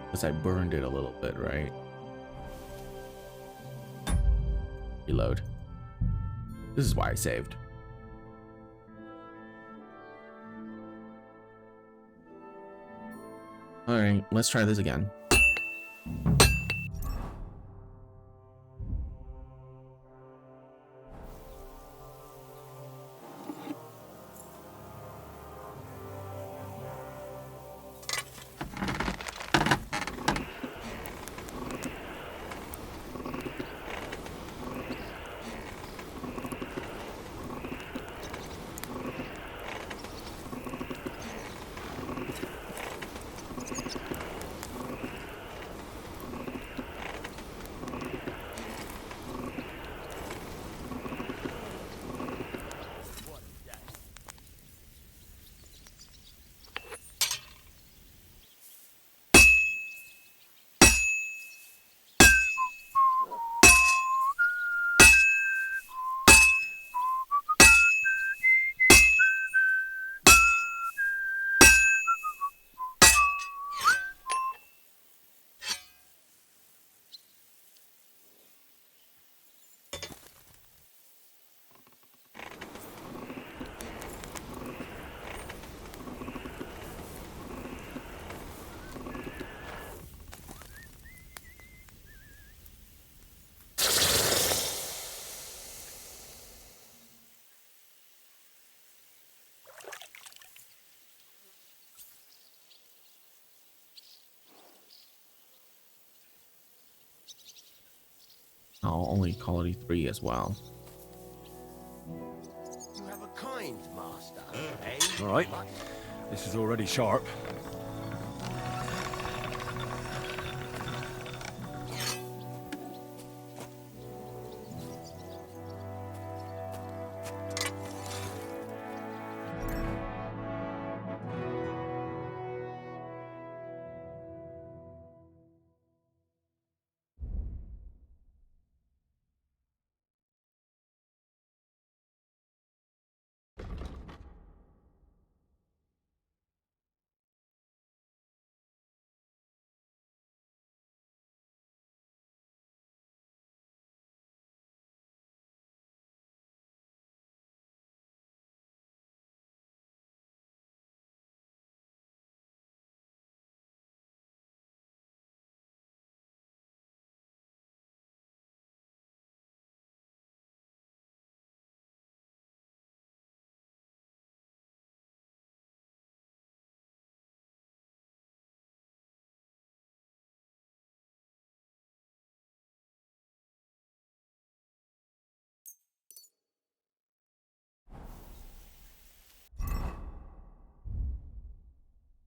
Because I burned it a little bit, right? Reload. This is why I saved. Alright, let's try this again. I'll only call it 3 as well. You have a kind master, eh? All right, this is already sharp.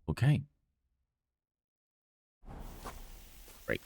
Okay. Great.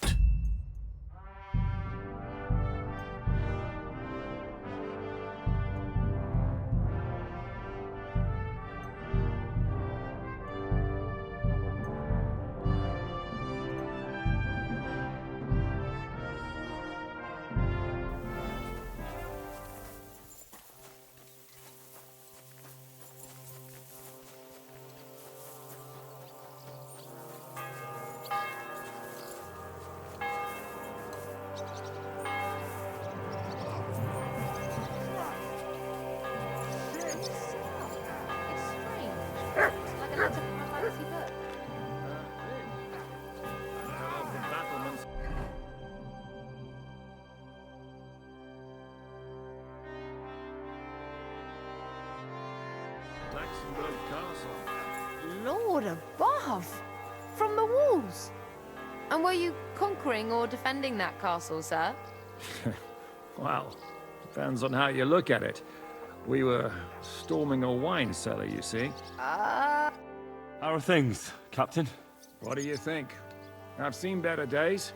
Lord above! From the walls! And were you conquering or defending that castle, sir? Well, depends on how you look at it. We were storming a wine cellar, you see. How are things, Captain? What do you think? I've seen better days.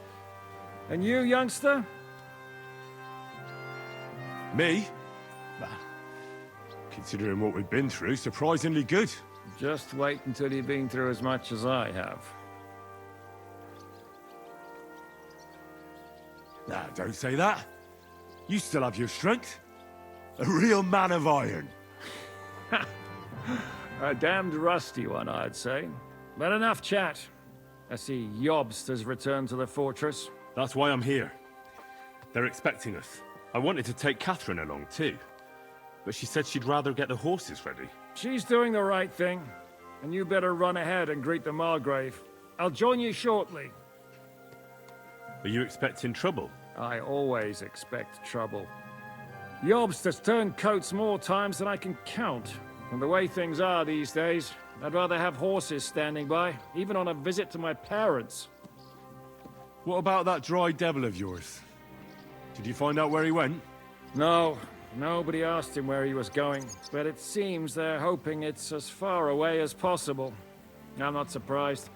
And you, youngster? Me? Well, considering what we've been through, surprisingly good. Just wait until you've been through as much as I have. Nah, don't say that. You still have your strength. A real man of iron. A damned rusty one, I'd say. But enough chat. I see Jobst has returned to the fortress. That's why I'm here. They're expecting us. I wanted to take Catherine along too, but she said she'd rather get the horses ready. She's doing the right thing, and you better run ahead and greet the Margrave. I'll join you shortly. Are you expecting trouble? I always expect trouble. Jobst has turned coats more times than I can count. And the way things are these days, I'd rather have horses standing by, even on a visit to my parents. What about that dry devil of yours? Did you find out where he went? No, nobody asked him where he was going, but it seems they're hoping it's as far away as possible. I'm not surprised.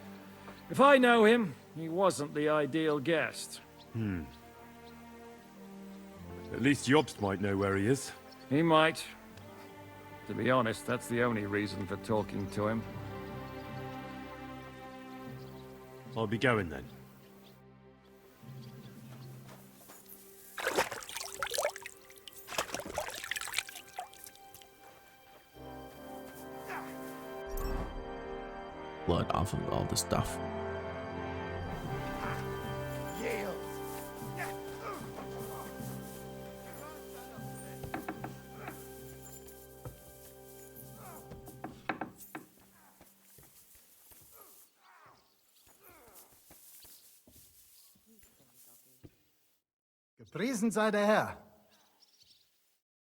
If I know him, he wasn't the ideal guest. At least Jobst might know where he is. He might. To be honest, that's the only reason for talking to him. I'll be going then. Blood off of all the stuff. Gepriesen sei der Herr.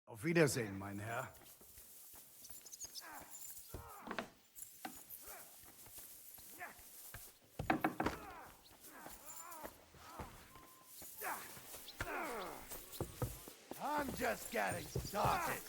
Auf Wiedersehen, mein Herr. I'm just getting started.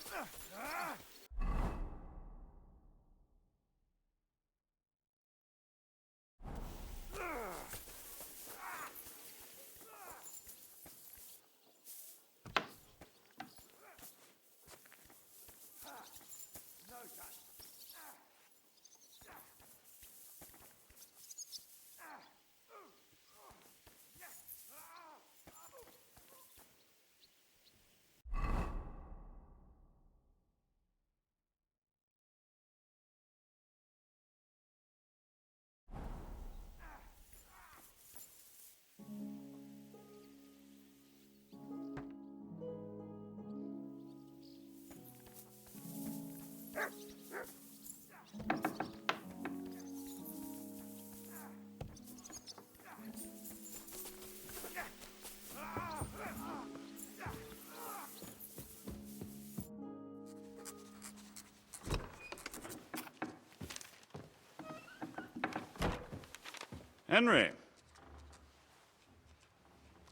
Henry.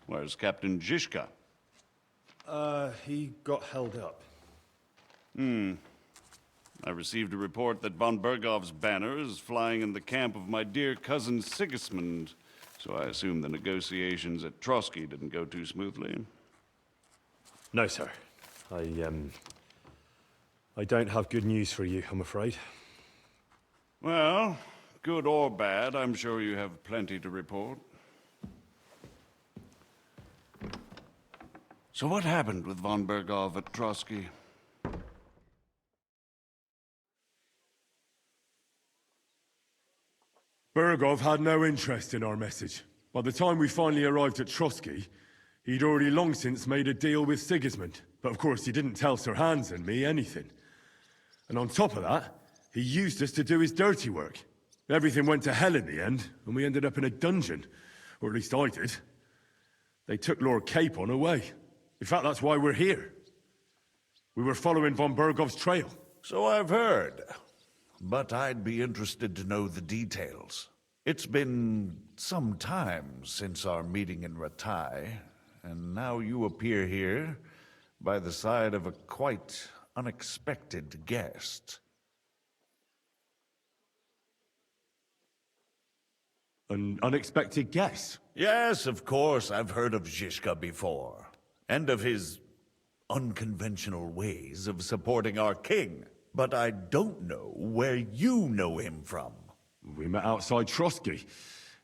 Where's Captain Zizka? He got held up. I received a report that von Bergov's banner is flying in the camp of my dear cousin Sigismund, so I assume the negotiations at Trotsky didn't go too smoothly. No, sir. I don't have good news for you, I'm afraid. Well, good or bad, I'm sure you have plenty to report. So what happened with von Bergov at Trotsky? Bergov had no interest in our message. By the time we finally arrived at Trotsky, he'd already long since made a deal with Sigismund. But of course, he didn't tell Sir Hans and me anything. And on top of that, he used us to do his dirty work. Everything went to hell in the end, and we ended up in a dungeon. Or at least I did. They took Lord Capon away. In fact, that's why we're here. We were following von Bergov's trail. So I've heard. But I'd be interested to know the details. It's been some time since our meeting in Ratai, and now you appear here by the side of a quite unexpected guest. An unexpected guess? Yes, of course, I've heard of Zizka before, and of his unconventional ways of supporting our king. But I don't know where you know him from. We met outside Trotsky,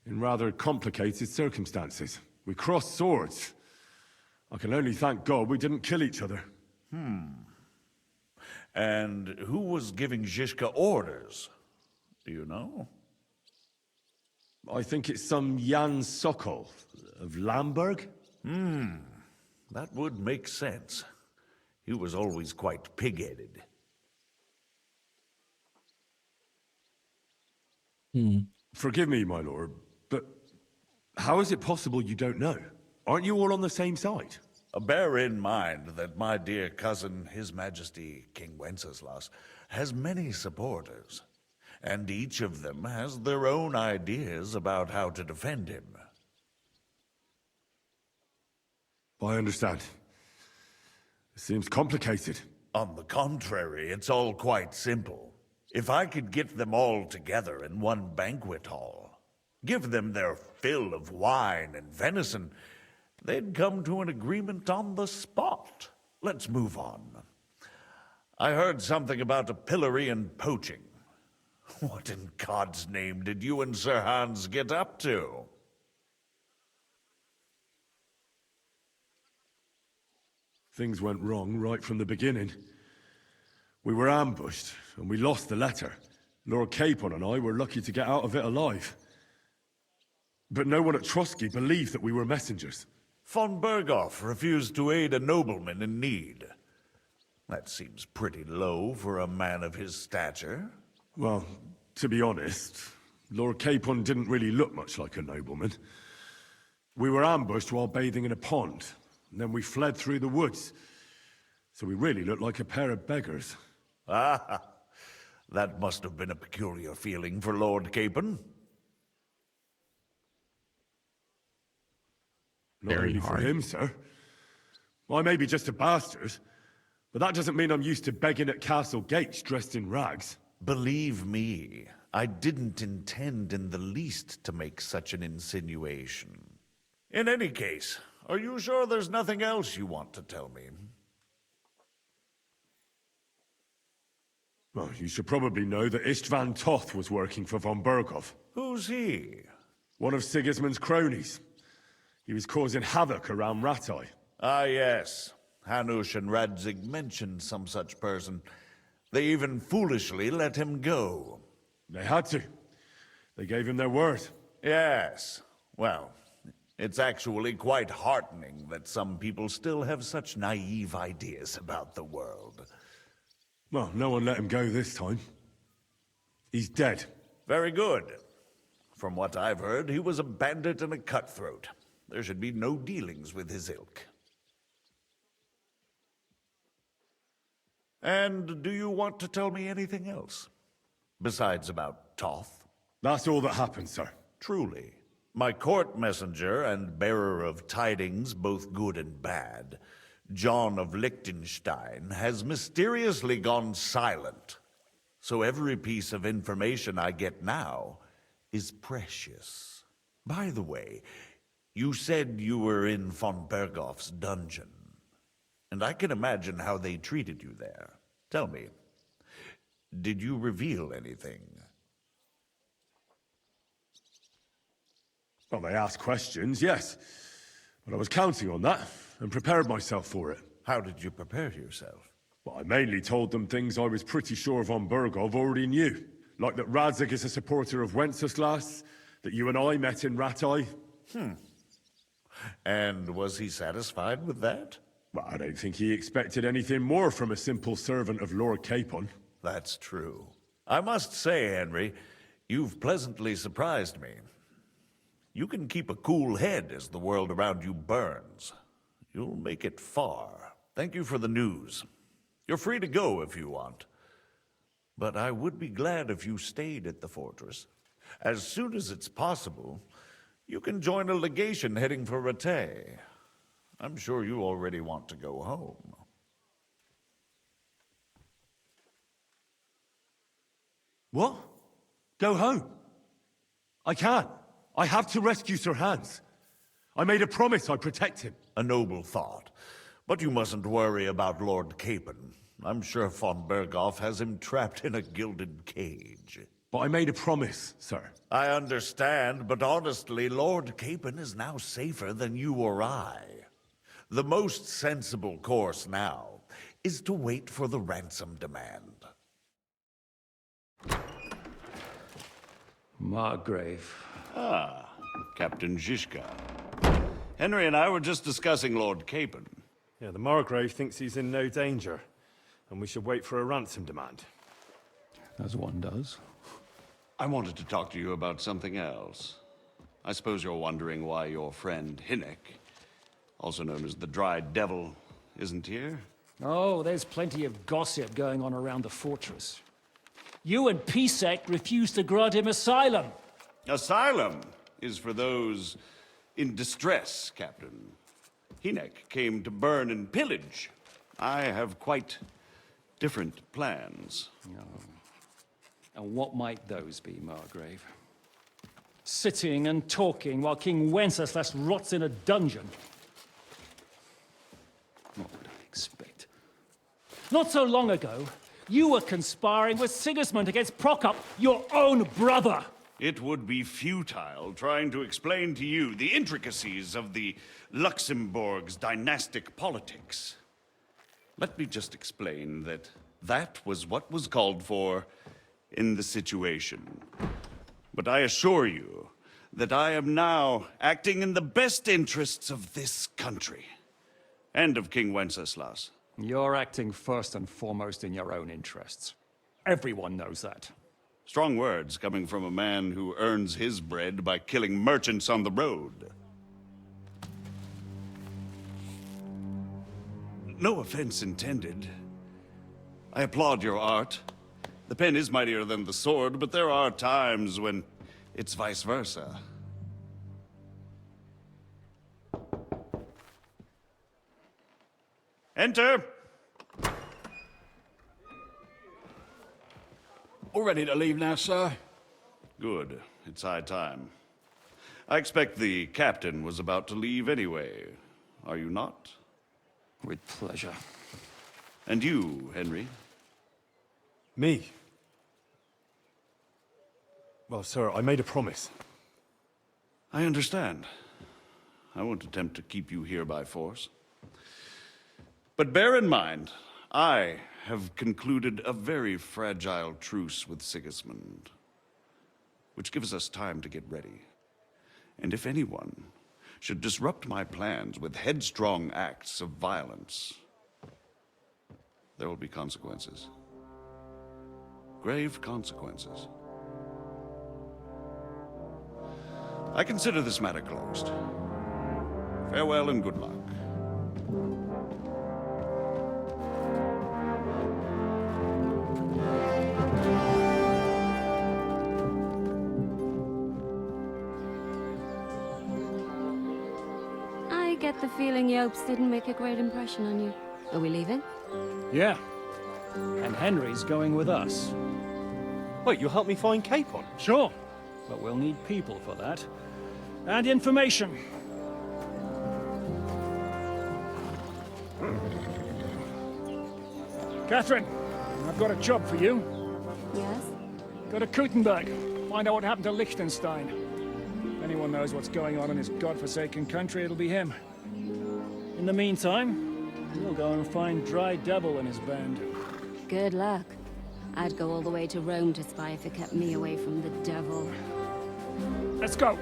in rather complicated circumstances. We crossed swords. I can only thank God we didn't kill each other. And who was giving Zizka orders? Do you know? I think it's some Jan Sokol of Lamberg. That would make sense. He was always quite pig-headed. Forgive me, my lord, but how is it possible you don't know? Aren't you all on the same side? Bear in mind that my dear cousin, His Majesty King Wenceslas, has many supporters, and each of them has their own ideas about how to defend him. I understand. It seems complicated. On the contrary, it's all quite simple. If I could get them all together in one banquet hall, give them their fill of wine and venison, they'd come to an agreement on the spot. Let's move on. I heard something about a pillory and poaching. What in God's name did you and Sir Hans get up to? Things went wrong right from the beginning. We were ambushed, and we lost the letter. Lord Capon and I were lucky to get out of it alive. But no one at Trotsky believed that we were messengers. Von Berghoff refused to aid a nobleman in need. That seems pretty low for a man of his stature. Well, to be honest, Lord Capon didn't really look much like a nobleman. We were ambushed while bathing in a pond, and then we fled through the woods. So we really looked like a pair of beggars. Ah, that must have been a peculiar feeling for Lord Capon. Not Very only for hard. him, sir. I may be just a bastard, but that doesn't mean I'm used to begging at castle gates dressed in rags. Believe me, I didn't intend in the least to make such an insinuation. In any case, are you sure there's nothing else you want to tell me? Well, you should probably know that Istvan Toth was working for von Berghoff, Who's he? one of Sigismund's cronies. He was causing havoc around Ratai. Ah, yes. Hanush and Radzig mentioned some such person. They even foolishly let him go. They had to. They gave him their word. Yes. Well, it's actually quite heartening that some people still have such naive ideas about the world. Well, no one let him go this time. He's dead. Very good. From what I've heard, he was a bandit and a cutthroat. There should be no dealings with his ilk. And do you want to tell me anything else? Besides about Toth? That's all that happened, sir. Truly. My court messenger and bearer of tidings, both good and bad, John of Liechtenstein, has mysteriously gone silent. So every piece of information I get now is precious. By the way, you said you were in von Berghoff's dungeon. And I can imagine how they treated you there. Tell me, did you reveal anything? Well, they asked questions, yes. But I was counting on that, and prepared myself for it. How did you prepare yourself? Well, I mainly told them things I was pretty sure von Berghoff already knew. Like that Radzig is a supporter of Wenceslas, that you and I met in Ratai. And was he satisfied with that? Well, I don't think he expected anything more from a simple servant of Lord Capon. That's true. I must say, Henry, you've pleasantly surprised me. You can keep a cool head as the world around you burns. You'll make it far. Thank you for the news. You're free to go if you want. But I would be glad if you stayed at the fortress. As soon as it's possible, you can join a legation heading for Rattay. I'm sure you already want to go home. What? Go home? I can't. I have to rescue Sir Hans. I made a promise I'd protect him. A noble thought. But you mustn't worry about Lord Capon. I'm sure von Berghoff has him trapped in a gilded cage. But I made a promise, sir. I understand, but honestly, Lord Capon is now safer than you or I. The most sensible course now is to wait for the ransom demand. Margrave, Ah, Captain Zizka. Henry and I were just discussing Lord Capon. Yeah, the Margrave thinks he's in no danger, and we should wait for a ransom demand. As one does. I wanted to talk to you about something else. I suppose you're wondering why your friend Hinnek, also known as the Dried Devil, isn't here? Oh, there's plenty of gossip going on around the fortress. You and Pisek refused to grant him asylum. Asylum is for those in distress, Captain. Hinnek came to burn and pillage. I have quite different plans. And what might those be, Margrave? Sitting and talking while King Wenceslas rots in a dungeon. What would I expect? Not so long ago, you were conspiring with Sigismund against Prokop, your own brother. It would be futile trying to explain to you the intricacies of the Luxembourg's dynastic politics. Let me just explain that that was what was called for in the situation. But I assure you that I am now acting in the best interests of this country and of King Wenceslas. You're acting first and foremost in your own interests. Everyone knows that. Strong words coming from a man who earns his bread by killing merchants on the road. No offense intended. I applaud your art. The pen is mightier than the sword, but there are times when it's vice versa. Enter! All ready to leave now, sir? Good. It's high time. I expect the captain was about to leave anyway. Are you not? With pleasure. And you, Henry? Me? Well, sir, I made a promise. I understand. I won't attempt to keep you here by force. But bear in mind, I have concluded a very fragile truce with Sigismund, which gives us time to get ready. And if anyone should disrupt my plans with headstrong acts of violence, there will be consequences. Grave consequences. I consider this matter closed. Farewell and good luck. I get the feeling Yopes didn't make a great impression on you. Are we leaving? Yeah. And Henry's going with us. Wait, you'll help me find Capon? Sure. But we'll need people for that. And information. Catherine, I've got a job for you. Yes? Go to Kuttenberg. Find out what happened to Liechtenstein. If anyone knows what's going on in this godforsaken country, it'll be him. In the meantime, we'll go and find Dry Devil and his band. Good luck. I'd go all the way to Rome to spy if it kept me away from the devil. Let's go!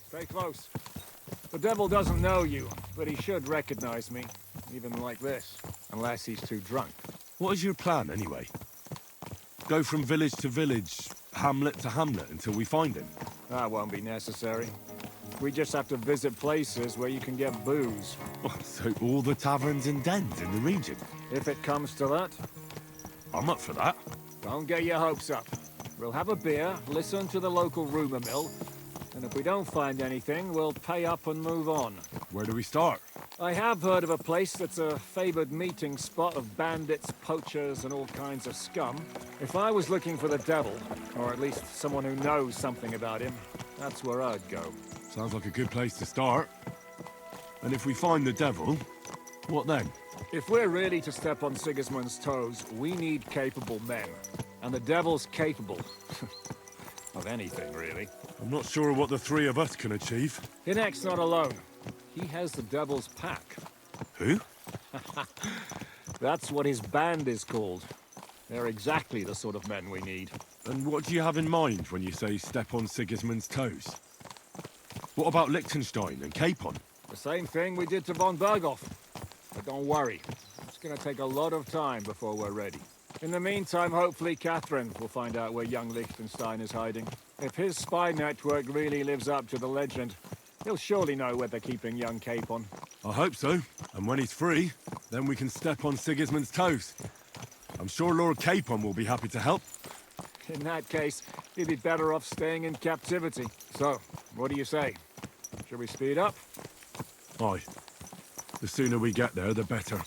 Stay close. The devil doesn't know you, but he should recognize me, even like this, unless he's too drunk. What is your plan, anyway? Go from village to village, hamlet to hamlet, until we find him? That won't be necessary. We just have to visit places where you can get booze. Oh, so all the taverns and dens in the region? If it comes to that. I'm up for that. Don't get your hopes up. We'll have a beer, listen to the local rumor mill, and if we don't find anything, we'll pay up and move on. Where do we start? I have heard of a place that's a favored meeting spot of bandits, poachers, and all kinds of scum. If I was looking for the devil, or at least someone who knows something about him, that's where I'd go. Sounds like a good place to start. And if we find the devil, what then? If we're really to step on Sigismund's toes, we need capable men. And the devil's capable. Of anything, really. I'm not sure what the three of us can achieve. Hinek's not alone. He has the Devil's Pack. Who? That's what his band is called. They're exactly the sort of men we need. And what do you have in mind when you say step on Sigismund's toes? What about Liechtenstein and Capon? The same thing we did to von Berghoff. But don't worry, it's gonna take a lot of time before we're ready. In the meantime, hopefully Catherine will find out where young Liechtenstein is hiding. If his spy network really lives up to the legend, he'll surely know where they're keeping young Capon. I hope so. And when he's free, then we can step on Sigismund's toes. I'm sure Lord Capon will be happy to help. In that case, he'd be better off staying in captivity. So, what do you say? Should we speed up? Aye. The sooner we get there, the better.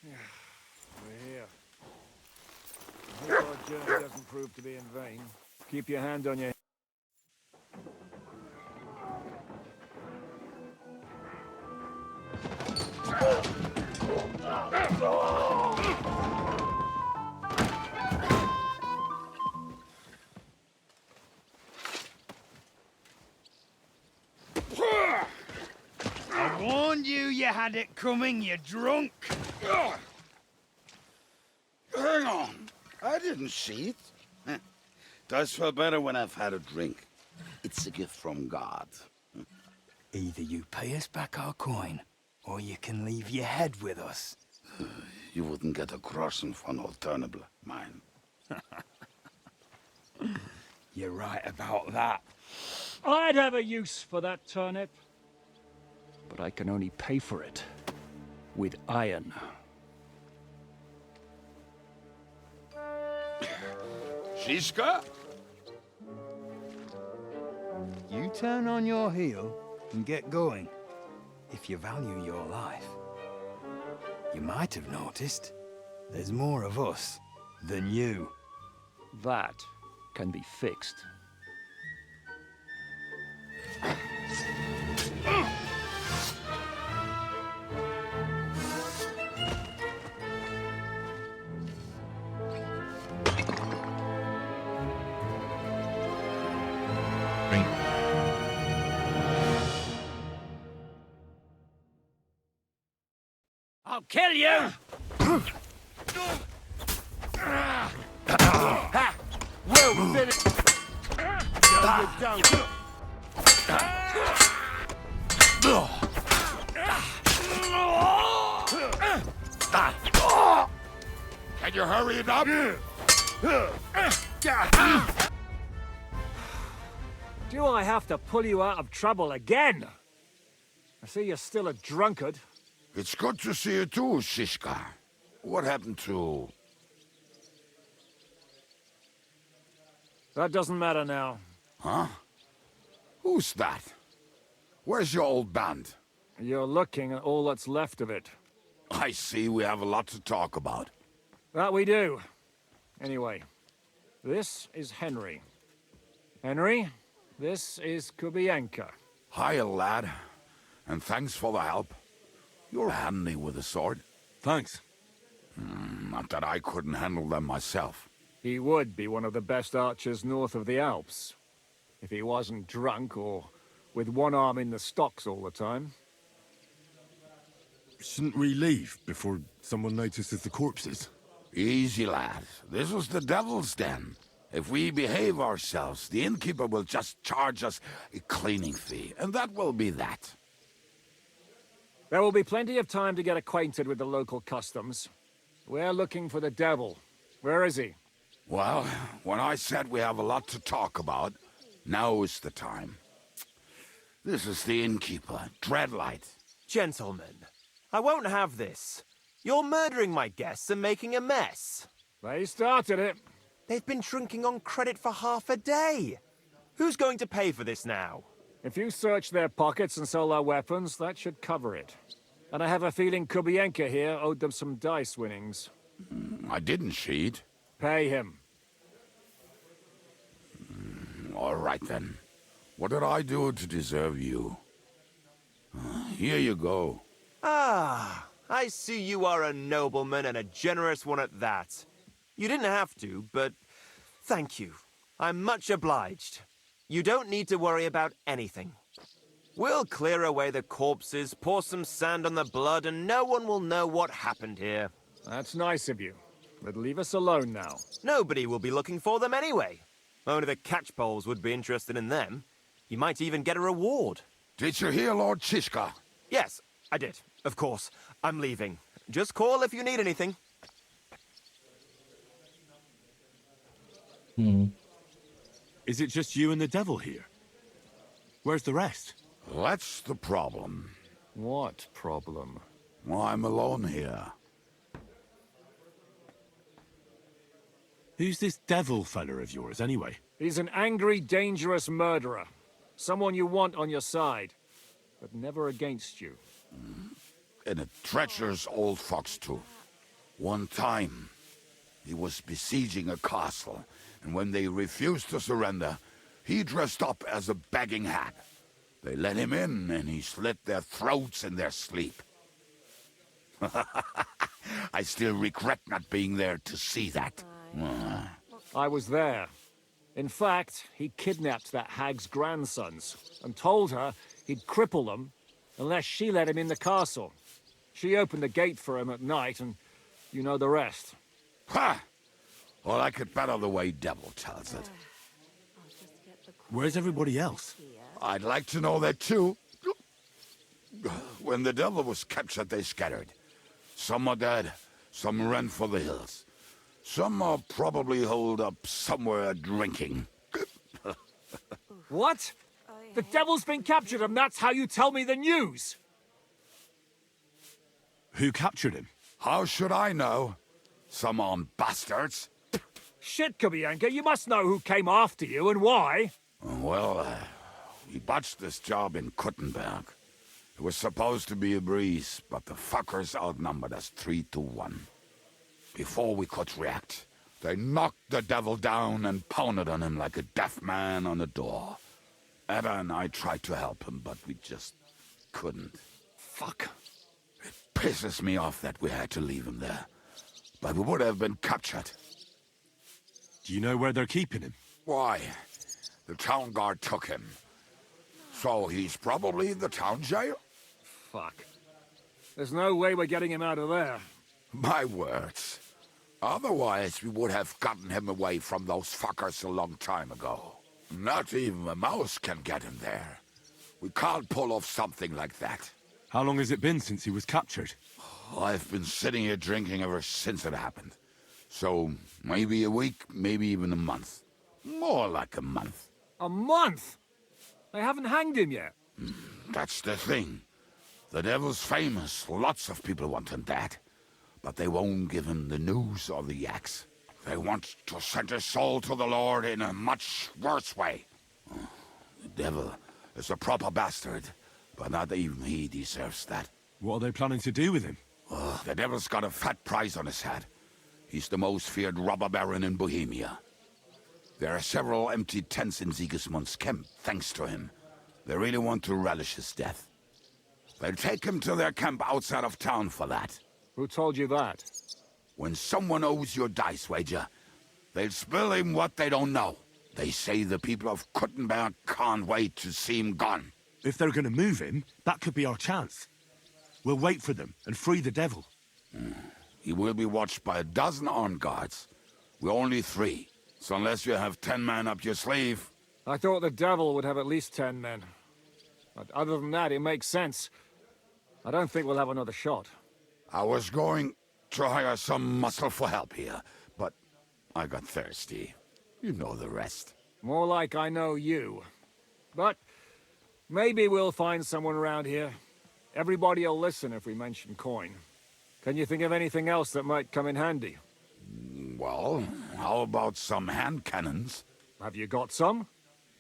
We're here. I hope our journey doesn't prove to be in vain. Keep your hand on your... I warned you had it coming, you drunk. Hang on. I didn't see it. Does feel better when I've had a drink. It's a gift from God. Either you pay us back our coin, or you can leave your head with us. You wouldn't get a groschen von Alternable, mine. You're right about that. I'd have a use for that turnip. But I can only pay for it with iron. Shiska? You turn on your heel and get going, if you value your life. You might have noticed, there's more of us than you. That can be fixed. I'll kill you! We'll finish. No, you don't. Can you hurry it up? Do I have to pull you out of trouble again? I see you're still a drunkard. It's good to see you too, Shiska. What happened to... That doesn't matter now. Huh? Who's that? Where's your old band? You're looking at all that's left of it. I see we have a lot to talk about. That we do. Anyway, this is Henry. Henry, this is Kubienka. Hiya, lad. And thanks for the help. You're handy with a sword. Thanks. Not that I couldn't handle them myself. He would be one of the best archers north of the Alps. If he wasn't drunk or with one arm in the stocks all the time. Shouldn't we leave before someone notices the corpses? Easy, lad. This was the Devil's Den. If we behave ourselves, the innkeeper will just charge us a cleaning fee, and that will be that. There will be plenty of time to get acquainted with the local customs. We're looking for the devil. Where is he? Well, when I said we have a lot to talk about, now is the time. This is the innkeeper, Dreadlight. Gentlemen, I won't have this. You're murdering my guests and making a mess. They started it. They've been drinking on credit for half a day. Who's going to pay for this now? If you search their pockets and sell their weapons, that should cover it. And I have a feeling Kubienka here owed them some dice winnings. I didn't cheat. Pay him. All right, then. What did I do to deserve you? Here you go. Ah, I see you are a nobleman and a generous one at that. You didn't have to, but thank you. I'm much obliged. You don't need to worry about anything. We'll clear away the corpses, pour some sand on the blood, and no one will know what happened here. That's nice of you. But leave us alone now. Nobody will be looking for them anyway. Only the catchpoles would be interested in them. You might even get a reward. Did you hear Lord Chishka? Yes, I did. Of course. I'm leaving. Just call if you need anything. Is it just you and the devil here? Where's the rest? That's the problem. What problem? I'm alone here. Who's this devil fella of yours, anyway? He's an angry, dangerous murderer. Someone you want on your side, but never against you. And a treacherous old fox, too. One time, he was besieging a castle, and when they refused to surrender, he dressed up as a begging hag. They let him in, and he slit their throats in their sleep. I still regret not being there to see that. I was there. In fact, he kidnapped that hag's grandsons and told her he'd cripple them unless she let him in the castle. She opened the gate for him at night, and you know the rest. Ha! Well, I could better the way Devil tells it. Where's everybody else? I'd like to know that too. When the Devil was captured, they scattered. Some are dead, some ran for the hills. Some are probably holed up somewhere drinking. What? The devil's been captured and that's how you tell me the news? Who captured him? How should I know? Some armed bastards. Shit, Kabianka, you must know who came after you and why. Well, we botched this job in Kuttenberg. It was supposed to be a breeze, but the fuckers outnumbered us 3-1. Before we could react, they knocked the devil down and pounded on him like a deaf man on a door. Eva and I tried to help him, but we just couldn't. Fuck. It pisses me off that we had to leave him there. But we would have been captured. Do you know where they're keeping him? Why? The town guard took him. So he's probably in the town jail? Fuck. There's no way we're getting him out of there. My words. Otherwise, we would have gotten him away from those fuckers a long time ago. Not even a mouse can get him there. We can't pull off something like that. How long has it been since he was captured? I've been sitting here drinking ever since it happened. So, maybe a week, maybe even a month. More like a month. A month? They haven't hanged him yet. That's the thing. The devil's famous. Lots of people want him dead. But they won't give him the news or the axe. They want to send his soul to the Lord in a much worse way. The devil is a proper bastard, but not even he deserves that. What are they planning to do with him? The devil's got a fat price on his head. He's the most feared robber baron in Bohemia. There are several empty tents in Sigismund's camp, thanks to him. They really want to relish his death. They'll take him to their camp outside of town for that. Who told you that? When someone owes you a dice wager, they'll spill him what they don't know. They say the people of Kuttenberg can't wait to see him gone. If they're going to move him, that could be our chance. We'll wait for them and free the devil. He will be watched by 12 armed guards. We're only 3. So unless you have 10 men up your sleeve... I thought the devil would have at least 10 men. But other than that, it makes sense. I don't think we'll have another shot. I was going to hire some muscle for help here, but I got thirsty. You know the rest. More like I know you. But maybe we'll find someone around here. Everybody'll listen if we mention coin. Can you think of anything else that might come in handy? Well, how about some hand cannons? Have you got some?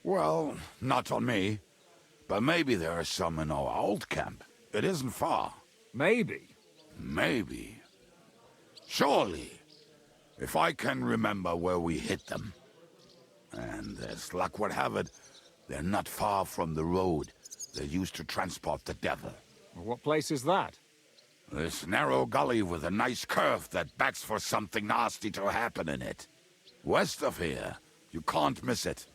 Well, not on me. But maybe there are some in our old camp. It isn't far. Maybe. Maybe. Surely. If I can remember where we hid them. And as luck would have it, they're not far from the road they used to transport the devil. What place is that? This narrow gully with a nice curve that backs for something nasty to happen in it. West of here, you can't miss it.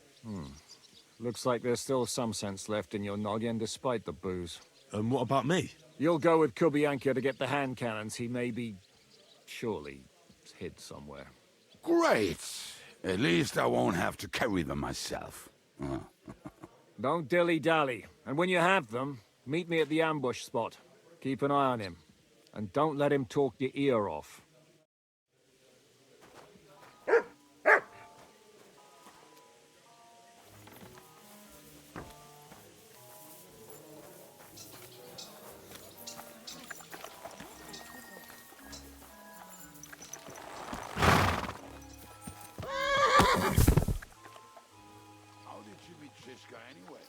Looks like there's still some sense left in your noggin despite the booze. And what about me? You'll go with Kubianka to get the hand cannons he may be... surely hid somewhere. Great! At least I won't have to carry them myself. Don't dilly-dally. And when you have them, meet me at the ambush spot. Keep an eye on him. And don't let him talk your ear off. How did you meet Shishka anyway?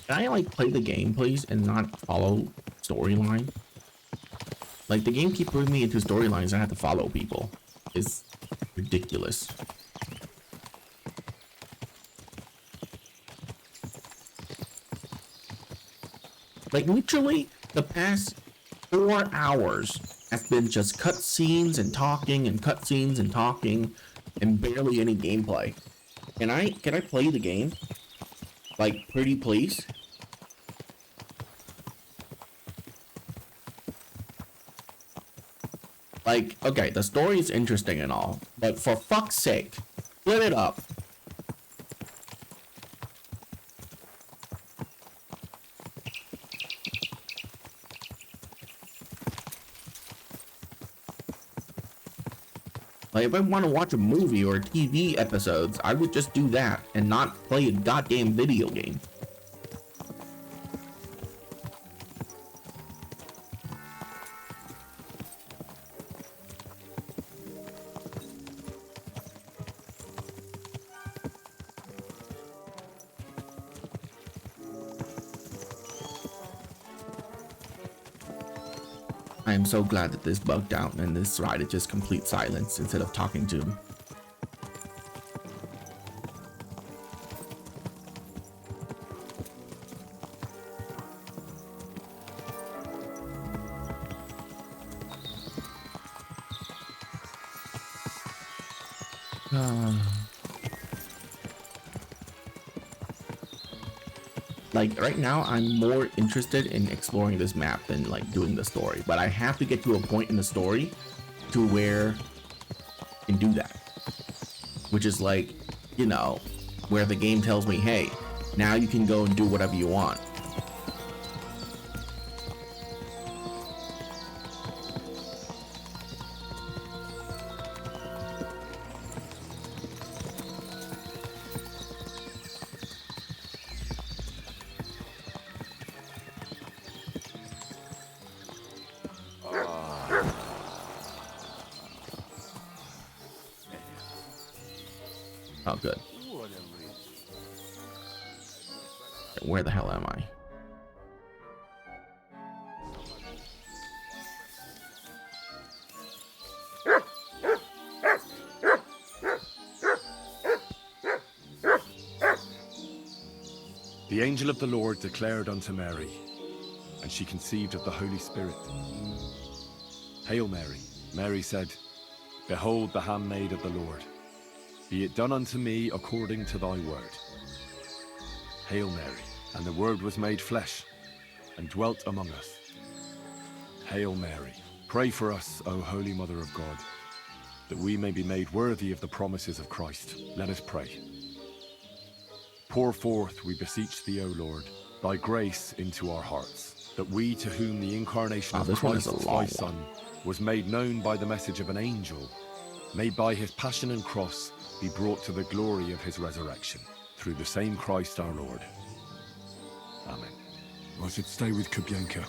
Can I, like, play the game, please, and not follow storyline? Like, the game keeps putting me into storylines I have to follow people. It's ridiculous. Like, literally, the past 4 hours have been just cutscenes and talking and cutscenes and talking and barely any gameplay. Can I play the game? Like, pretty please? Like, okay, the story is interesting and all, but for fuck's sake, split it up. Like, if I want to watch a movie or TV episodes, I would just do that and not play a goddamn video game. I am so glad that this bugged out and this ride is just complete silence instead of talking to him. Like, right now, I'm more interested in exploring this map than, like, doing the story. But I have to get to a point in the story to where I can do that. Which is, like, you know, where the game tells me, hey, now you can go and do whatever you want. Oh, good. Where the hell am I? The angel of the Lord declared unto Mary, and she conceived of the Holy Spirit. Hail Mary. Mary said, Behold the handmaid of the Lord. Be it done unto me according to thy word. Hail Mary. And the Word was made flesh, and dwelt among us. Hail Mary. Pray for us, O Holy Mother of God, that we may be made worthy of the promises of Christ. Let us pray. Pour forth, we beseech thee, O Lord, thy grace into our hearts, that we, to whom the incarnation of Christ, thy Son, was made known by the message of an angel, may by his passion and cross be brought to the glory of his resurrection, through the same Christ our Lord. Amen. I should stay with Kubianka.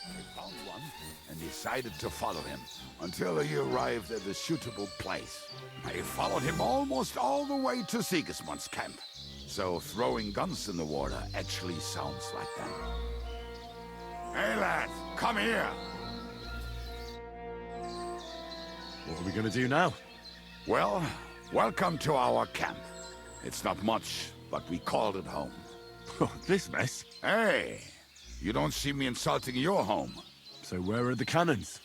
I found one and decided to follow him. until he arrived at a suitable place. I followed him almost all the way to Sigismund's camp. So throwing guns in the water actually sounds like that. Hey lad, come here! What are we gonna do now? Well, welcome to our camp. It's not much, but we called it home. Oh, this mess? Hey, you don't see me insulting your home. So where are the cannons?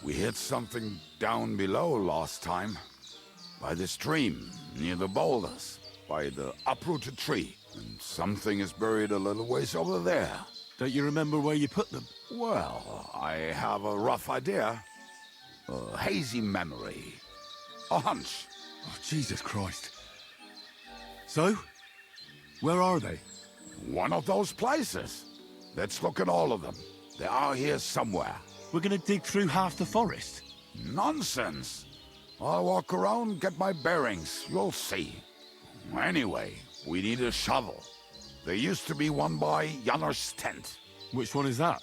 We hit something down below last time. By the stream, near the boulders, by the uprooted tree. And something is buried a little ways over there. Don't you remember where you put them? Well, I have a rough idea. A hazy memory. A hunch. Oh, Jesus Christ. So? Where are they? One of those places. Let's look at all of them. They are here somewhere. We're gonna dig through half the forest. Nonsense. I'll walk around, get my bearings. You'll see. Anyway, we need a shovel. There used to be one by Janner's tent. Which one is that?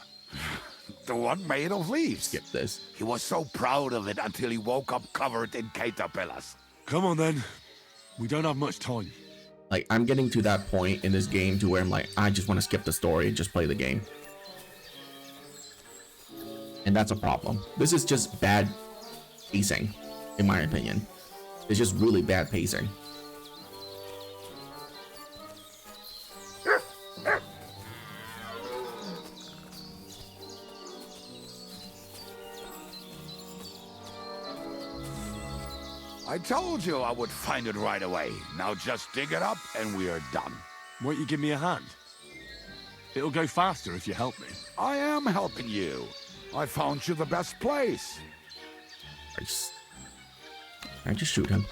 The one made of leaves. Skip this. He was so proud of it until he woke up covered in caterpillars. Come on then. We don't have much time. Like, I'm getting to that point in this game to where I'm like, I just want to skip the story and just play the game. And that's a problem. This is just bad pacing, in my opinion. It's just really bad pacing. I told you I would find it right away. Now just dig it up and we are done. Won't you give me a hand? It'll go faster if you help me. I am helping you. I found you the best place. I just shoot him.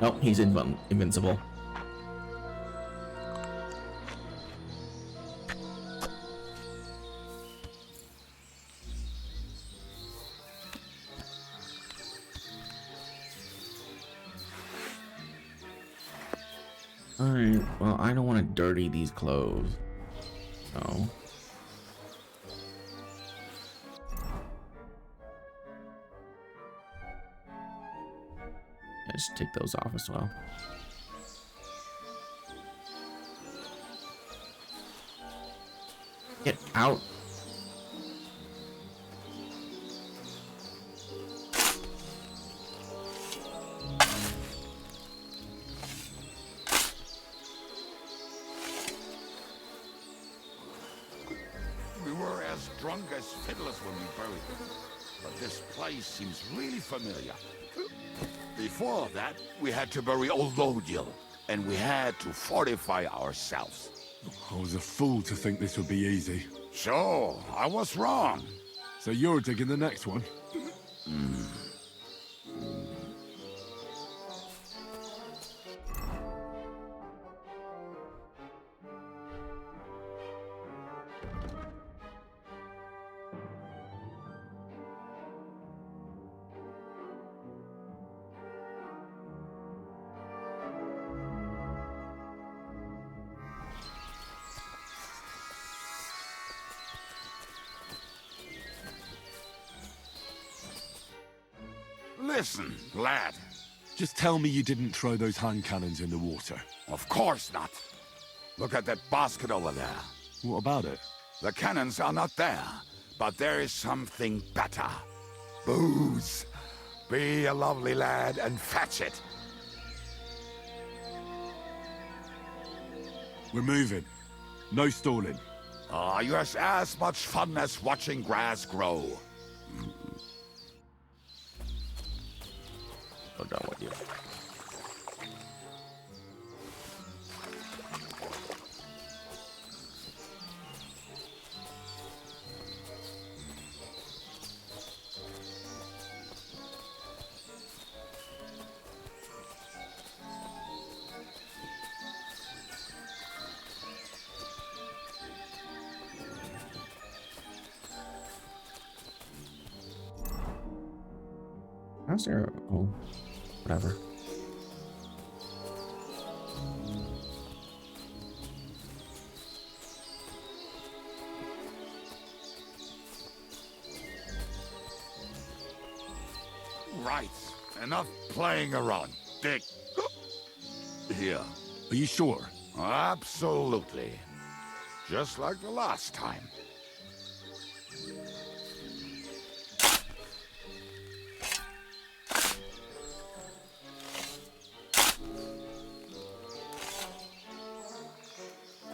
Nope, he's invincible. Alright, well, I don't want to dirty these clothes. So. Yeah, just take those off as well. Get out. We were as drunk as fiddlers when we buried them. But this place seems really familiar. Before that, we had to bury old Lodil, and we had to fortify ourselves. I was a fool to think this would be easy. So, I was wrong. So you're digging the next one? Listen, lad. Just tell me you didn't throw those hand cannons in the water. Of course not. Look at that basket over there. What about it? The cannons are not there, but there is something better. Booze. Be a lovely lad and fetch it. We're moving. No stalling. You have as much fun as watching grass grow. Go down with you. How's there? Oh, whatever. Right. Enough playing around, Dick. Here. Are you sure? Absolutely. Just like the last time.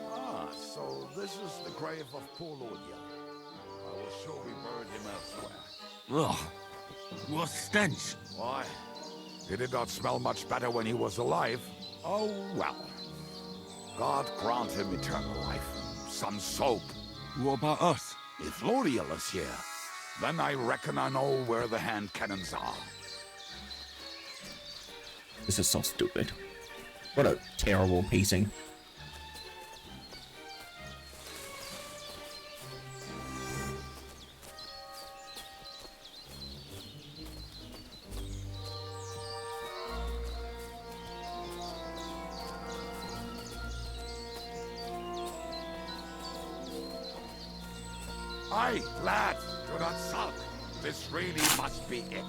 Ah, so this is the grave of poor Lord Young. I was sure we buried him elsewhere. Ugh. What stench. Why? He did not smell much better when he was alive. Oh, well. God grant him eternal life. Some soap. What about us? If Lodiel is here, then I reckon I know where the hand cannons are. This is so stupid. What a terrible pacing. Aye, lad, do not sulk. This really must be it.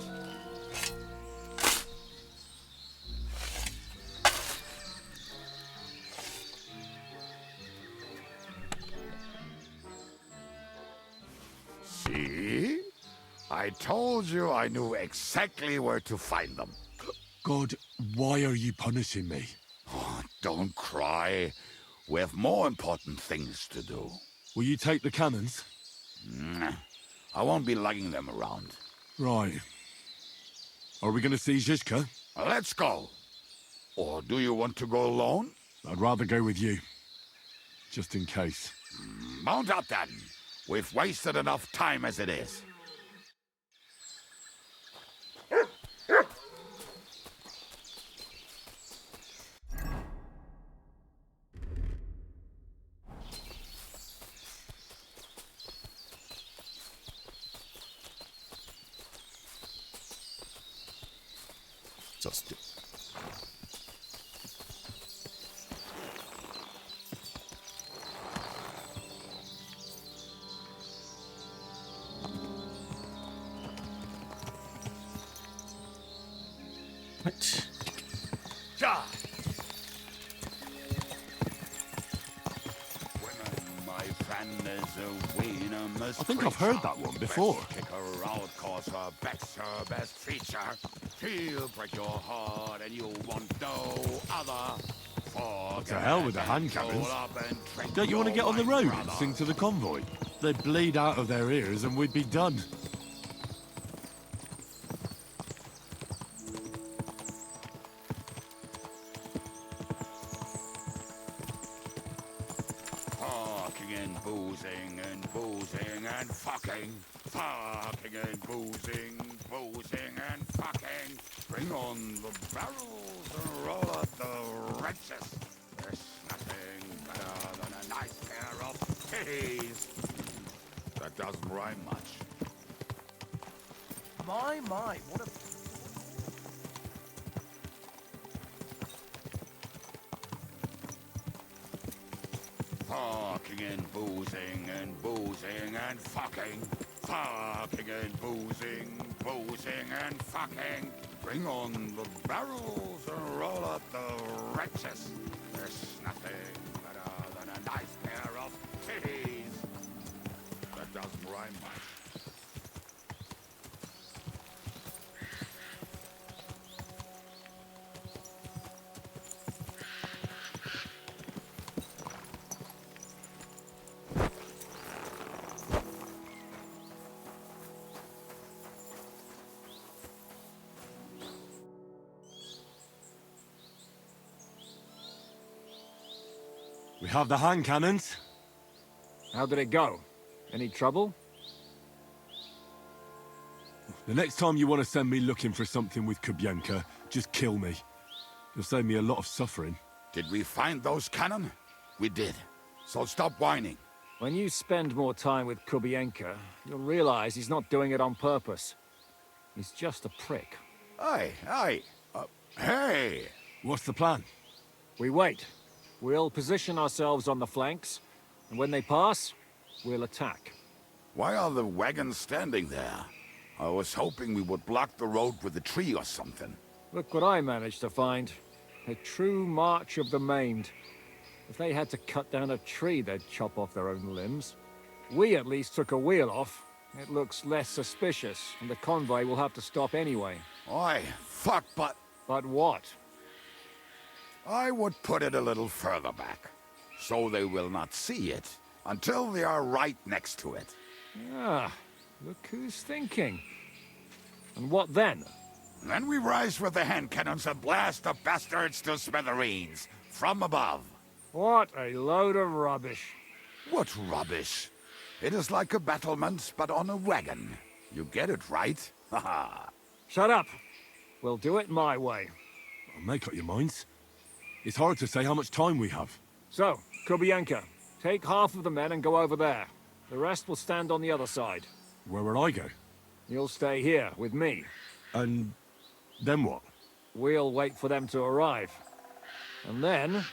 See? I told you I knew exactly where to find them. God, why are you punishing me? Oh, don't cry. We have more important things to do. Will you take the cannons? Nah, I won't be lugging them around. Right. Are we going to see Zizka? Let's go. Or do you want to go alone? I'd rather go with you. Just in case. Mount up then. We've wasted enough time as it is. So stupid. What? Ja! My friend is a winner, must I think I've heard that one before. Best kick her out, cause her back's her best feature. She'll break your heart and you want no other. To hell with the hand cannons. Don't you want to get on the road and sing to the convoy? They'd bleed out of their ears and we'd be done. Fucking and boozing and boozing and fucking. Fucking and boozing and fucking. Bring on the barrels and roll out the wrenches. There's nothing better than a nice pair of titties. That doesn't rhyme much. My, what a... Fucking and boozing and fucking. Fucking and boozing and fucking. Bring on the barrels and roll out the wrenches. There's nothing better than a nice pair of titties. That doesn't rhyme much. We have the hand cannons. How did it go? Any trouble? The next time you want to send me looking for something with Kubienka, just kill me. You'll save me a lot of suffering. Did we find those cannon? We did. So stop whining. When you spend more time with Kubienka, you'll realize he's not doing it on purpose. He's just a prick. Aye. Hey! What's the plan? We wait. We'll position ourselves on the flanks, and when they pass, we'll attack. Why are the wagons standing there? I was hoping we would block the road with a tree or something. Look what I managed to find. A true march of the maimed. If they had to cut down a tree, they'd chop off their own limbs. We at least took a wheel off. It looks less suspicious, and the convoy will have to stop anyway. Oi, fuck, but But what? I would put it a little further back, so they will not see it until they are right next to it. Ah, look who's thinking. And what then? Then we rise with the hand cannons and blast the bastards to smithereens, from above. What a load of rubbish. What rubbish! It is like a battlement, but on a wagon. You get it, right? Haha. Shut up. We'll do it my way. Well, make up your minds. It's hard to say how much time we have. So, Kubienka, take half of the men and go over there. The rest will stand on the other side. Where will I go? You'll stay here with me. And then what? We'll wait for them to arrive. And then...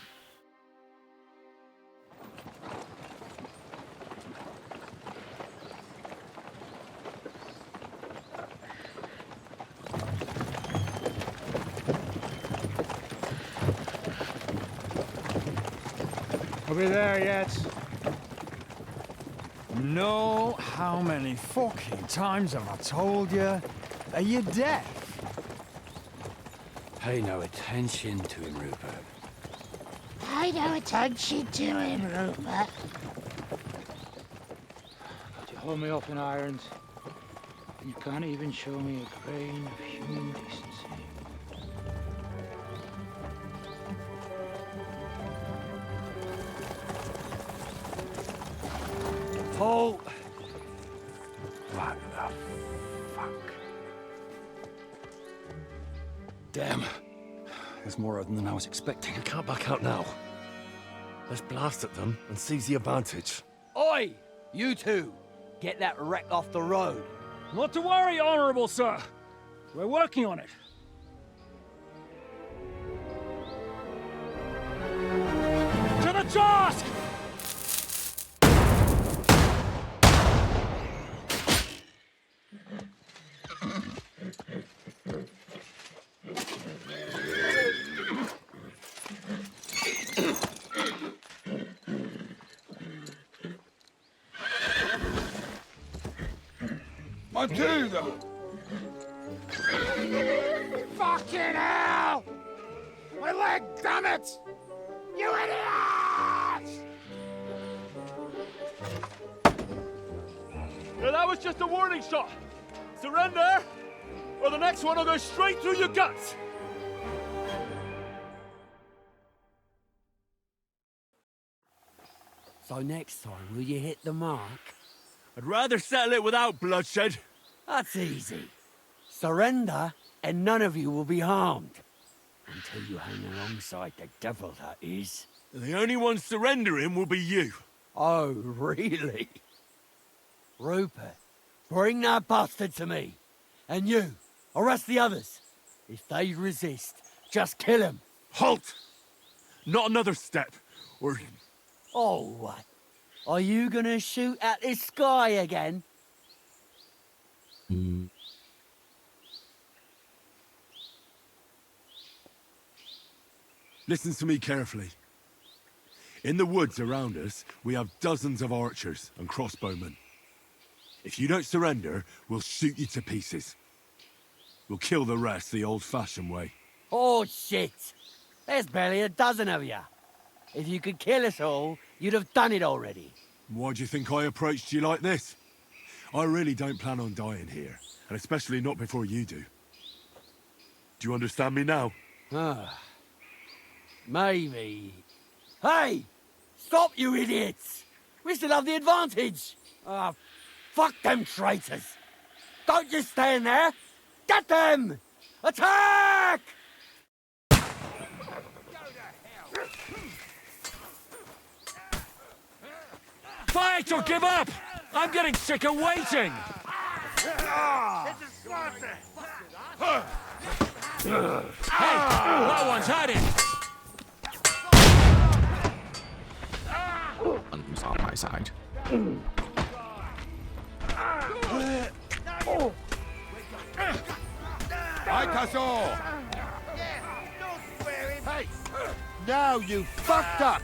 Are we there yet? No, how many fucking times have I told you? Are you deaf? Pay no attention to him, Rupert. Pay no attention to him, Rupert. You hold me up in irons, and you can't even show me a grain of human decency. Paul! What the fuck? Damn. There's more of them than I was expecting. We can't back out now. Let's blast at them and seize the advantage. Oi! You two! Get that wreck off the road. Not to worry, Honorable Sir. We're working on it. To the task! Matilda! Fucking hell! My leg, damn it! You idiots! Now that was just a warning shot. Surrender, or the next one will go straight through your guts. So next time, will you hit the mark? I'd rather settle it without bloodshed. That's easy. Surrender, and none of you will be harmed. Until you hang alongside the devil, that is. The only one surrendering will be you. Oh, really? Rupert, bring that bastard to me. And you, arrest the others. If they resist, just kill them. Halt! Not another step, or... Oh, what? Are you gonna shoot at the sky again? Listen to me carefully. In the woods around us, we have dozens of archers and crossbowmen. If you don't surrender, we'll shoot you to pieces. We'll kill the rest the old-fashioned way. Oh, shit! There's barely a dozen of you. If you could kill us all, you'd have done it already. Why do you think I approached you like this? I really don't plan on dying here, and especially not before you do. Do you understand me now? Ah, maybe. Hey! Stop, you idiots! We still have the advantage! Ah, fuck them traitors! Don't just stand there! Get them! Attack! Fight or give up! I'm getting sick of waiting! It's a sponsor! Hey! That one's had it! One's on my side. I castle! Hey! Now you fucked up!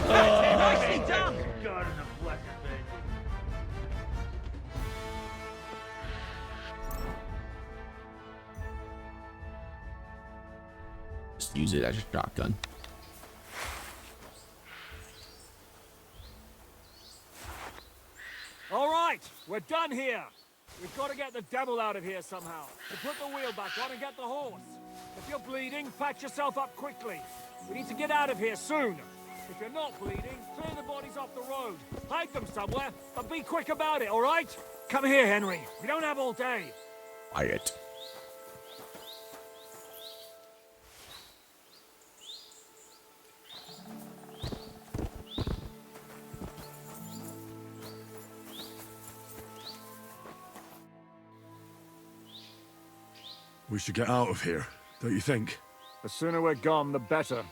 Nicely done! God in the black thing. Just use it as a shotgun. All right, we're done here. We've got to get the devil out of here somehow. And put the wheel back on and get the horse. If you're bleeding, patch yourself up quickly. We need to get out of here soon. If you're not bleeding, clear the bodies off the road. Hide them somewhere, but be quick about it, all right? Come here, Henry. We don't have all day. Quiet. We should get out of here, don't you think? The sooner we're gone, the better.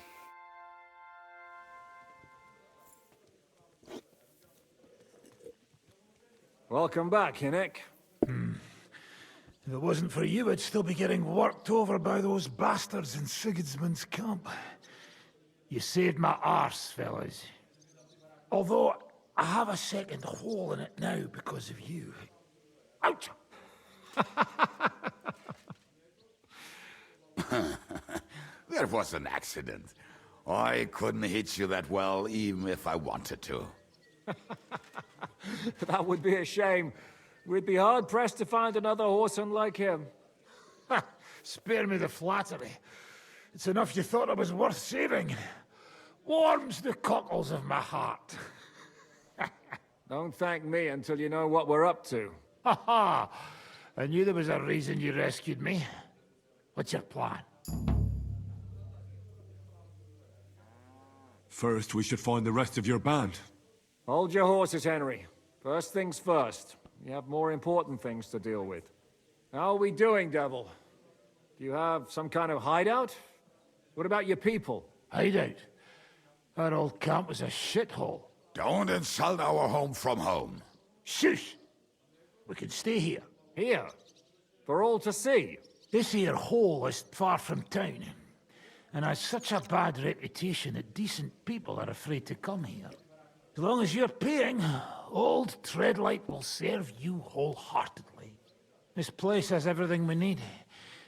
Welcome back, Hinnick. If it wasn't for you, I'd still be getting worked over by those bastards in Sigismund's camp. You saved my arse, fellas. Although, I have a second hole in it now because of you. Ouch! That was an accident. I couldn't hit you that well, even if I wanted to. That would be a shame. We'd be hard-pressed to find another horseman like him. Spare me the flattery. It's enough you thought I was worth saving. Warms the cockles of my heart. Don't thank me until you know what we're up to. Ha ha! I knew there was a reason you rescued me. What's your plan? First, we should find the rest of your band. Hold your horses, Henry. First things first. You have more important things to deal with. How are we doing, Devil? Do you have some kind of hideout? What about your people? Hideout? Our old camp was a shithole. Don't insult our home from home. Shush! We can stay here. Here? For all to see? This here hole is far from town, and has such a bad reputation that decent people are afraid to come here. As long as you're paying, old Treadlight will serve you wholeheartedly. This place has everything we need,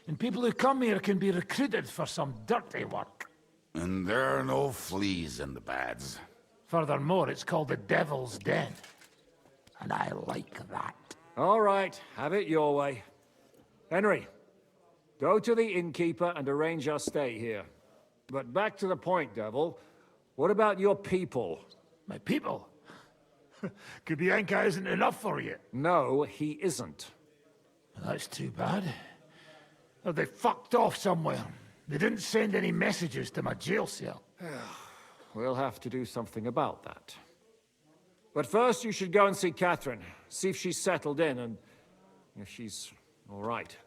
and people who come here can be recruited for some dirty work. And there are no fleas in the beds. Furthermore, it's called the Devil's Den, and I like that. All right, have it your way. Henry, go to the innkeeper and arrange our stay here. But back to the point, Devil. What about your people? My people? Kubienka isn't enough for you. No, he isn't. That's too bad. Oh, they fucked off somewhere. They didn't send any messages to my jail cell. We'll have to do something about that. But first, you should go and see Catherine. See if she's settled in and if she's all right.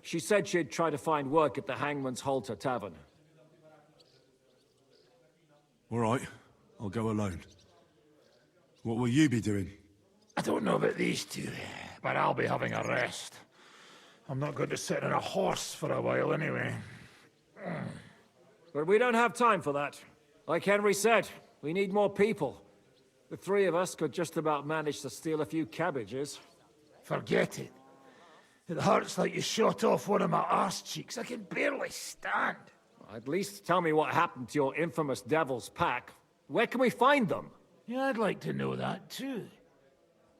She said she'd try to find work at the Hangman's Halter Tavern. All right, I'll go alone. What will you be doing? I don't know about these two, but I'll be having a rest. I'm not going to sit on a horse for a while anyway. But we don't have time for that. Like Henry said, we need more people. The three of us could just about manage to steal a few cabbages. Forget it. It hurts like you shot off one of my arse cheeks. I can barely stand. At least tell me what happened to your infamous Devil's Pack. Where can we find them? Yeah, I'd like to know that too.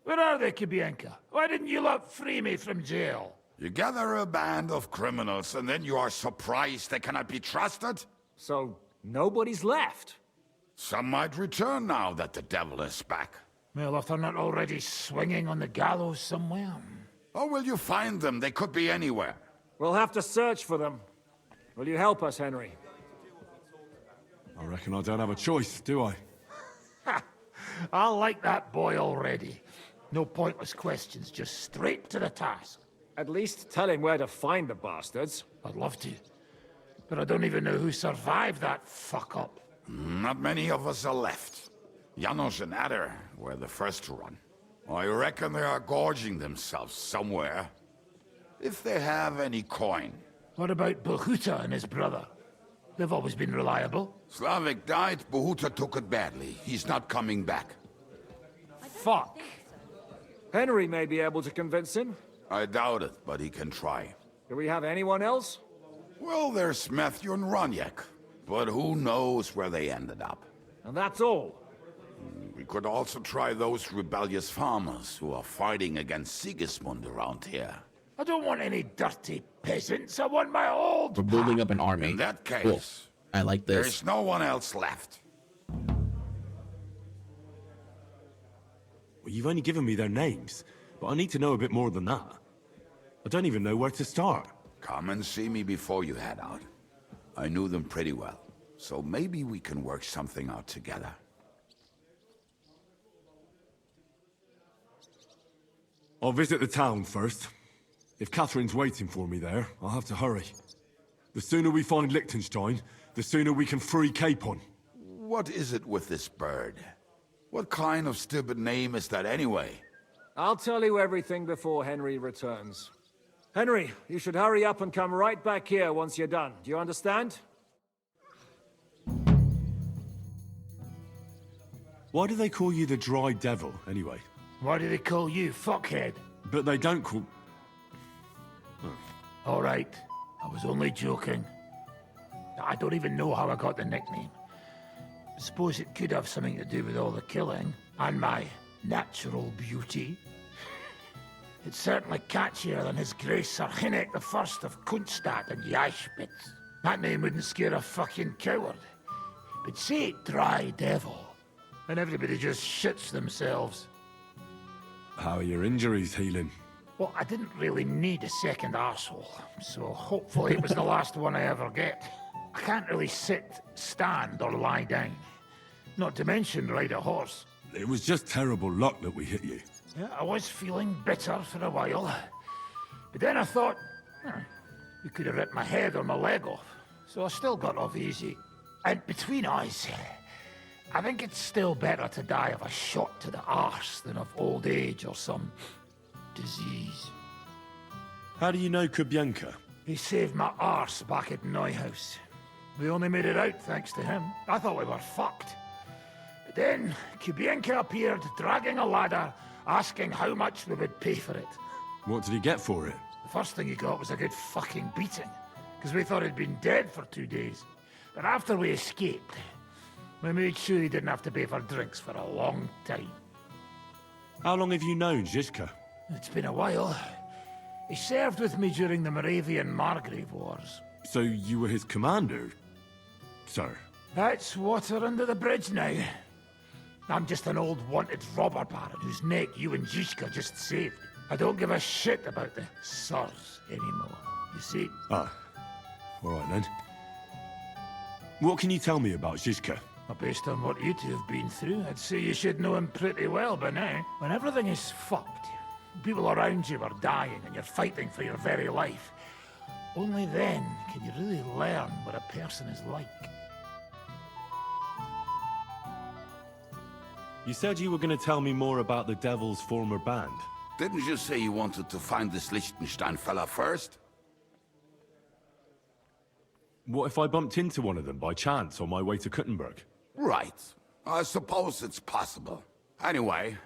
Where are they, Kubienka? Why didn't you lot free me from jail? You gather a band of criminals and then you are surprised they cannot be trusted? So, nobody's left? Some might return now that the devil is back. Well, if they're not already swinging on the gallows somewhere. How will you find them? They could be anywhere. We'll have to search for them. Will you help us, Henry? I reckon I don't have a choice, do I? I like that boy already. No pointless questions, just straight to the task. At least tell him where to find the bastards. I'd love to. But I don't even know who survived that fuck-up. Not many of us are left. Janos and Adder were the first to run. I reckon they are gorging themselves somewhere. If they have any coin. What about Bahuta and his brother? They've always been reliable. Slavik died, Bahuta took it badly. He's not coming back. Fuck. Henry may be able to convince him. I doubt it, but he can try. Do we have anyone else? Well, there's Matthew and Roniak, but who knows where they ended up. And that's all. We could also try those rebellious farmers who are fighting against Sigismund around here. I don't want any dirty peasants. I want my old... We're building up an army. In that case, cool. I like this. There's no one else left. Well, you've only given me their names, but I need to know a bit more than that. I don't even know where to start. Come and see me before you head out. I knew them pretty well, so maybe we can work something out together. I'll visit the town first. If Catherine's waiting for me there, I'll have to hurry. The sooner we find Liechtenstein, the sooner we can free Capon. What is it with this bird? What kind of stupid name is that anyway? I'll tell you everything before Henry returns. Henry, you should hurry up and come right back here once you're done. Do you understand? Why do they call you the Dry Devil, anyway? Why do they call you fuckhead? But they don't call... All right, I was only joking. I don't even know how I got the nickname. I suppose it could have something to do with all the killing, and my natural beauty. It's certainly catchier than His Grace Sir Hinnek the First of Kunststadt and Yashpitz. That name wouldn't scare a fucking coward. But say it Dry Devil, and everybody just shits themselves. How are your injuries healing? Well, I didn't really need a second arsehole, so hopefully it was the last one I ever get. I can't really sit, stand, or lie down. Not to mention ride a horse. It was just terrible luck that we hit you. Yeah, I was feeling bitter for a while. But then I thought, you could have ripped my head or my leg off. So I still got off easy. And between us, I think it's still better to die of a shot to the arse than of old age or some disease. How do you know Kubienka? He saved my arse back at Neuhaus. We only made it out thanks to him. I thought we were fucked. But then Kubienka appeared, dragging a ladder, asking how much we would pay for it. What did he get for it? The first thing he got was a good fucking beating, because we thought he'd been dead for 2 days. But after we escaped, we made sure he didn't have to pay for drinks for a long time. How long have you known Zizka? It's been a while. He served with me during the Moravian Margrave Wars. So you were his commander, sir? That's water under the bridge now. I'm just an old wanted robber baron whose neck you and Zizka just saved. I don't give a shit about the sirs anymore, you see? Ah, all right then. What can you tell me about Zizka? Well, based on what you two have been through, I'd say you should know him pretty well by now. When everything is fucked, people around you are dying and you're fighting for your very life, only then can you really learn what a person is like. You said you were going to tell me more about the Devil's former band. Didn't you say you wanted to find this Liechtenstein fella first? What if I bumped into one of them by chance on my way to Kuttenberg? Right. I suppose it's possible. Anyway,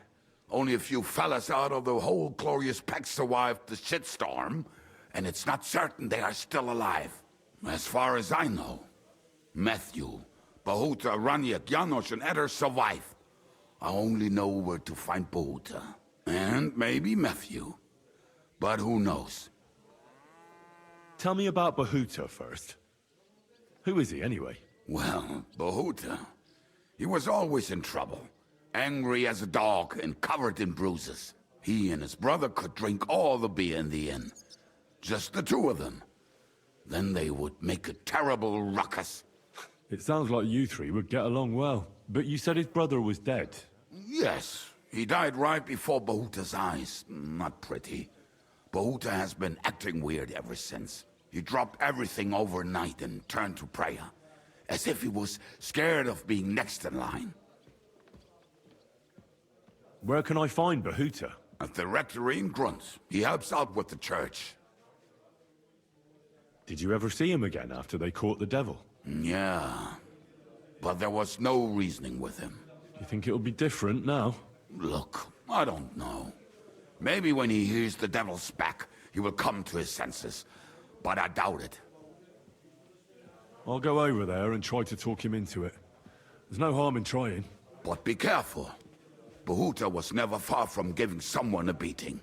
only a few fellas out of the whole glorious pack survived the shitstorm, and it's not certain they are still alive. As far as I know, Matthew, Bahuta, Raniak, Janos, and Eder survived. I only know where to find Bahuta. And maybe Matthew. But who knows? Tell me about Bahuta first. Who is he, anyway? Well, Bahuta, he was always in trouble. Angry as a dog and covered in bruises. He and his brother could drink all the beer in the inn. Just the two of them. Then they would make a terrible ruckus. It sounds like you three would get along well. But you said his brother was dead. Yes, He died right before Bahuta's eyes. Not pretty. Bahuta has been acting weird ever since. He dropped everything overnight and turned to prayer, as if he was scared of being next in line. Where can I find Bahuta? At the rectory in Grunt. He helps out with the church. Did you ever see him again after they caught the devil? Yeah, but there was no reasoning with him. You think it'll be different now? Look, I don't know. Maybe when he hears the devil's back, he will come to his senses. But I doubt it. I'll go over there and try to talk him into it. There's no harm in trying. But be careful. Bahuta was never far from giving someone a beating.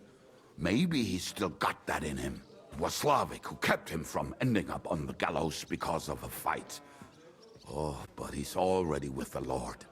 Maybe he's still got that in him. It was Slavik who kept him from ending up on the gallows because of a fight. Oh, but he's already with the Lord.